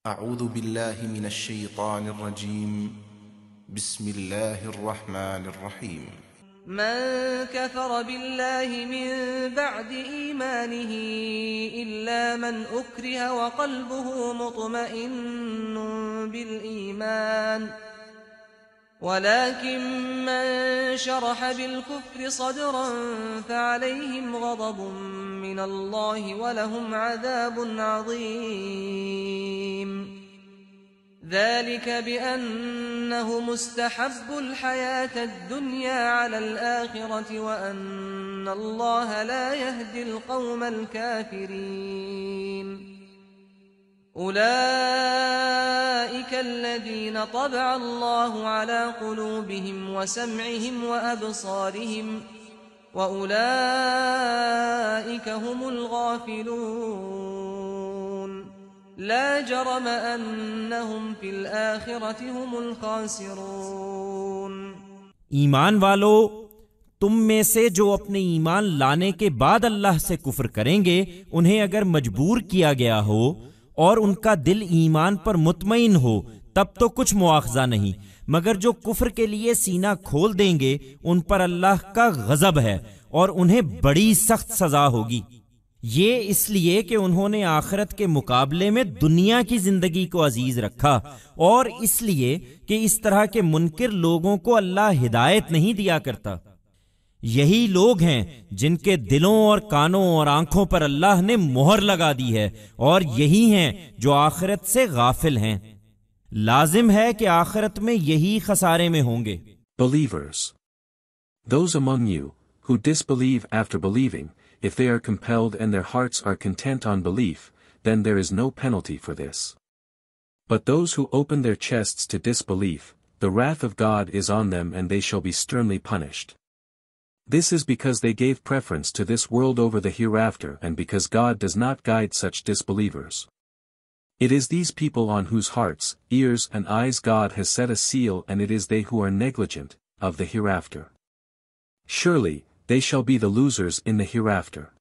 أعوذ بالله من الشيطان الرجيم. بسم الله الرحمن الرحيم. من كفر بالله من بعد إيمانه إلا من أكره وقلبه مطمئن بالإيمان ولكن من شرح بالكفر صدرا فعليهم غضب من الله ولهم عذاب عظيم. ذلك بأنه مستحب الحياة الدنيا على الآخرة وأن الله لا يهدي القوم الكافرين. أولئك الذين طبع الله على قلوبهم وسمعهم وأبصارهم وأولئك هم الغافلون. لا جرم أنهم في الآخرة هم الخاسرون. ایمان والو، تم میں سے جو اپنے ایمان لانے کے بعد اللہ سے کفر کریں گے، انہیں اگر مجبور کیا گیا ہو اور ان کا دل ایمان پر مطمئن ہو تب تو کچھ مواخذہ نہیں، مگر جو کفر کے لیے سینہ کھول دیں گے ان پر اللہ کا غضب ہے اور انہیں بڑی سخت سزا ہوگی۔ یہ اس لیے کہ انہوں نے آخرت کے مقابلے میں دنیا کی زندگی کو عزیز رکھا، اور اس لیے کہ اس طرح کے منکر لوگوں کو اللہ ہدایت نہیں دیا کرتا۔ یہی لوگ ہیں جن کے دلوں اور کانوں اور آنکھوں پر اللہ نے مہر لگا دی ہے، اور یہی ہیں جو آخرت سے غافل ہیں۔ لازم ہے کہ آخرت میں یہی خسارے میں ہوں گے۔ Believers. Those among you who disbelieve after believing, if they are compelled and their hearts are content on belief, then there is no penalty for this. But those who open their chests to disbelief, the wrath of God is on them and they shall be sternly punished. This is because they gave preference to this world over the hereafter and because God does not guide such disbelievers. It is these people on whose hearts, ears and eyes God has set a seal, and it is they who are negligent of the hereafter. Surely, they shall be the losers in the hereafter.